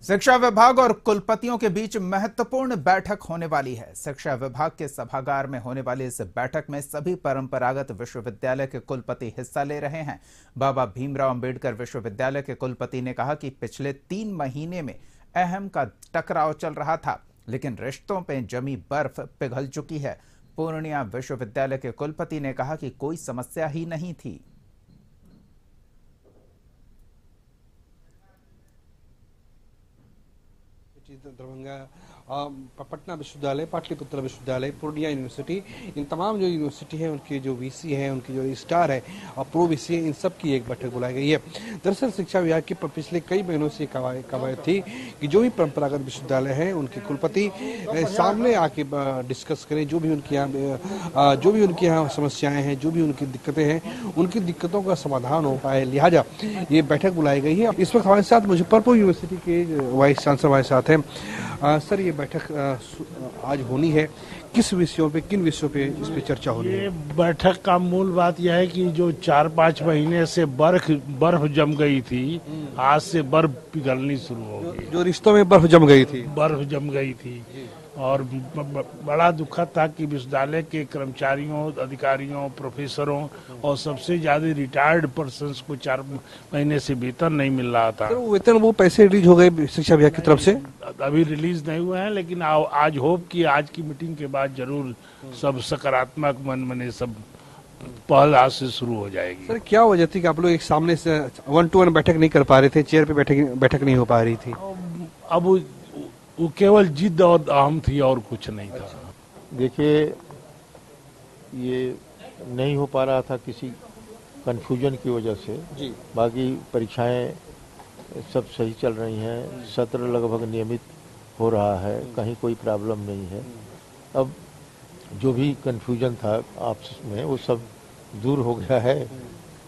शिक्षा विभाग और कुलपतियों के बीच महत्वपूर्ण बैठक होने वाली है। शिक्षा विभाग के सभागार में होने वाली इस बैठक में सभी परंपरागत विश्वविद्यालय के कुलपति हिस्सा ले रहे हैं। बाबा भीमराव अंबेडकर विश्वविद्यालय के कुलपति ने कहा कि पिछले 3 महीने में अहम का टकराव चल रहा था, लेकिन रिश्तों पे जमी बर्फ पिघल चुकी है। पूर्णिया विश्वविद्यालय के कुलपति ने कहा कि कोई समस्या ही नहीं थी। दरभंगा, पटना विश्वविद्यालय, पाटलिपुत्र विश्वविद्यालय, पूर्णिया यूनिवर्सिटी, इन तमाम जो यूनिवर्सिटी है उनके जो वीसी हैं, उनकी जो स्टार है और प्रो वीसी है, इन सब की एक बैठक बुलाई गई है। दरअसल शिक्षा विभाग की पिछले कई महीनों से कवायद थी कि जो भी परंपरागत विश्वविद्यालय हैं उनके कुलपति सामने आके डिस्कस करें, जो भी उनके यहाँ समस्याएं हैं, जो भी उनकी दिक्कतें हैं, उनकी दिक्कतों का समाधान हो पाए, लिहाजा ये बैठक बुलाई गई है। इस वक्त हमारे साथ मुजफ्फरपुर यूनिवर्सिटी के वाइस चांसलर हमारे साथ हैं। सर, ये बैठक आज होनी है, किस विषयों पे, किन विषयों पे इस पे चर्चा हो रही है? ये बैठक का मूल बात यह है कि जो 4-5 महीने से बर्फ जम गई थी, आज से बर्फ पिघलनी शुरू होगी। जो रिश्तों में बर्फ जम गई थी और बड़ा दुखद था कि विश्वविद्यालय के कर्मचारियों, अधिकारियों, प्रोफेसरों और सबसे ज्यादा रिटायर्ड पर्सन्स को 4 महीने से वेतन नहीं मिल रहा था। तो वेतन, वो पैसे रिलीज हो गए शिक्षा विभाग की तरफ से? अभी रिलीज नहीं हुए हैं, लेकिन आज होप कि आज की मीटिंग के बाद जरूर सब सकारात्मक मन बने, सब पहल आज से शुरू हो जाएगी। सर, क्या वजह थी कि आप लोग एक सामने से 1-to-1 बैठक नहीं कर पा रहे थे, चेयर पे बैठक नहीं हो पा रही थी? अब वो केवल जिद और अहम थी और कुछ नहीं था। देखिए, ये नहीं हो पा रहा था किसी कंफ्यूजन की वजह से जी। बाकी परीक्षाएं सब सही चल रही हैं, सत्र लगभग नियमित हो रहा है, कहीं कोई प्रॉब्लम नहीं है। अब जो भी कंफ्यूजन था आपस में वो सब दूर हो गया है।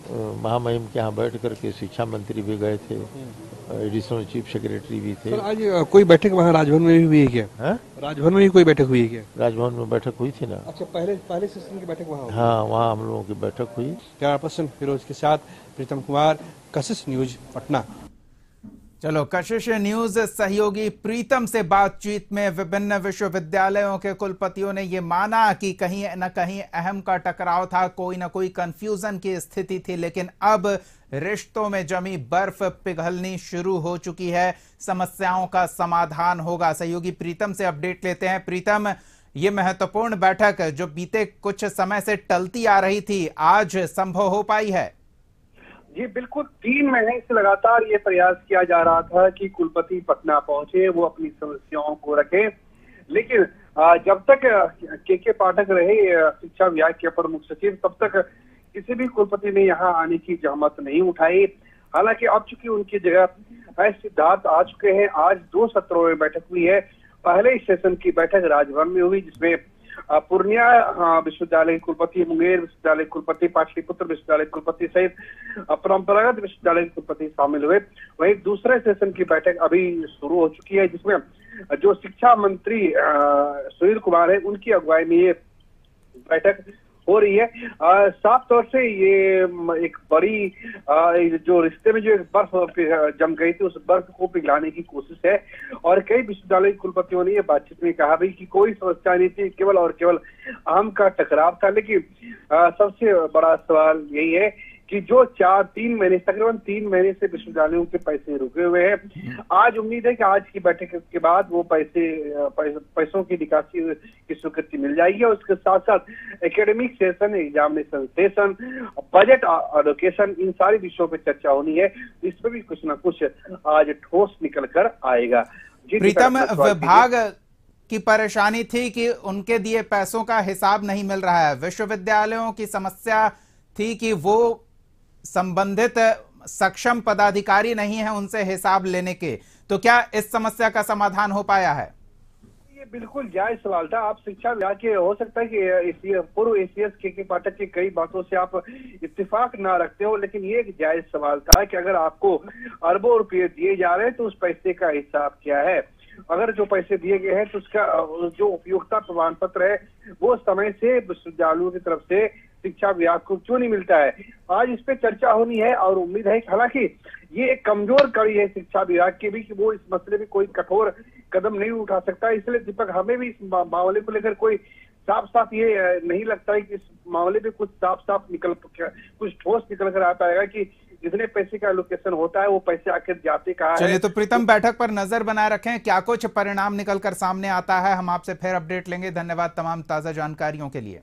महामहिम के यहाँ बैठ करके शिक्षा मंत्री भी गए थे, एडिशनल चीफ सेक्रेटरी भी थे। आज कोई बैठक वहाँ राजभवन में भी हुई है क्या? राजभवन में भी कोई बैठक हुई है क्या? राजभवन में बैठक हुई थी ना। अच्छा, पहले सेशन की बैठक वहाँ? हाँ, वहाँ हम लोगों की बैठक हुई। कैमरा पर्सन फिरोज के साथ प्रीतम कुमार, कशिश न्यूज, पटना। चलो, कशिश न्यूज सहयोगी प्रीतम से बातचीत में विभिन्न विश्वविद्यालयों के कुलपतियों ने यह माना कि कहीं न कहीं अहम का टकराव था, कोई न कोई कंफ्यूजन की स्थिति थी, लेकिन अब रिश्तों में जमी बर्फ पिघलनी शुरू हो चुकी है, समस्याओं का समाधान होगा। सहयोगी प्रीतम से अपडेट लेते हैं। प्रीतम, ये महत्वपूर्ण बैठक जो बीते कुछ समय से टलती आ रही थी, आज संभव हो पाई है? जी बिल्कुल, 3 महीने से लगातार ये प्रयास किया जा रहा था कि कुलपति पटना पहुंचे, वो अपनी समस्याओं को रखें, लेकिन जब तक के पाठक रहे शिक्षा विभाग के अपर मुख्य सचिव, तब तक किसी भी कुलपति ने यहाँ आने की जहमत नहीं उठाई। हालांकि अब चूंकि उनकी जगह सिद्धार्थ आ चुके हैं, आज 2 सत्रों में बैठक हुई है। पहले सेशन की बैठक राजभवन में हुई, जिसमें पूर्णिया विश्वविद्यालय कुलपति, मुंगेर विश्वविद्यालय कुलपति, पाटलिपुत्र विश्वविद्यालय कुलपति सहित परंपरागत विश्वविद्यालय कुलपति शामिल हुए। वहीं दूसरे सेशन की बैठक अभी शुरू हो चुकी है, जिसमें जो शिक्षा मंत्री सुनील कुमार है, उनकी अगुवाई में ये बैठक हो रही है। साफ तौर से ये एक बड़ी जो रिश्ते में जो एक बर्फ जम गई थी, उस बर्फ को पिघलाने की कोशिश है। और कई विश्वविद्यालय कुलपतियों ने ये बातचीत में कहा भी कि कोई समस्या नहीं थी, केवल और केवल अहम का टकराव था। लेकिन सबसे बड़ा सवाल यही है कि जो तकरीबन 3 महीने से विश्वविद्यालयों के पैसे रुके हुए हैं, आज उम्मीद है कि आज की बैठक के बाद वो पैसों की निकासी की स्वीकृति मिल जाएगी और उसके साथ साथ academic session, examination session, budget allocation, इन सारी विषयों पर चर्चा होनी है। इस पर भी कुछ न कुछ आज ठोस निकल कर आएगा। प्रीतम, विभाग की परेशानी थी कि उनके दिए पैसों का हिसाब नहीं मिल रहा है। विश्वविद्यालयों की समस्या थी कि वो संबंधित सक्षम पदाधिकारी नहीं है उनसे हिसाब लेने के। तो क्या इस समस्या का समाधान हो पाया है? ये बिल्कुल जायज सवाल था। आप शिक्षा विभाग के, हो सकता है कि पूर्व एसीएस के पाठक की कई बातों से आप इत्तेफाक ना रखते हो, लेकिन ये एक जायज सवाल था कि अगर आपको अरबों रुपये दिए जा रहे हैं तो उस पैसे का हिसाब क्या है। अगर जो पैसे दिए गए हैं तो उसका जो उपयोगिता प्रमाण पत्र है वो समय से विश्वविद्यालयों की तरफ से शिक्षा विभाग को क्यों नहीं मिलता है। आज इस पे चर्चा होनी है और उम्मीद है कि हालांकि ये एक कमजोर कड़ी है शिक्षा विभाग की भी कि वो इस मसले में कोई कठोर कदम नहीं उठा सकता। इसलिए दीपक हमें भी इस मामले को लेकर कोई साफ साफ ये नहीं लगता है कि इस मामले में कुछ साफ साफ कुछ ठोस निकल कर आ पाएगा कि जितने पैसे का एलोकेशन होता है वो पैसे आखिर जाते कहाँ है। चलिए, तो प्रीतम बैठक पर नजर बनाए रखें, क्या कुछ परिणाम निकल कर सामने आता है हम आपसे फिर अपडेट लेंगे। धन्यवाद तमाम ताजा जानकारियों के लिए।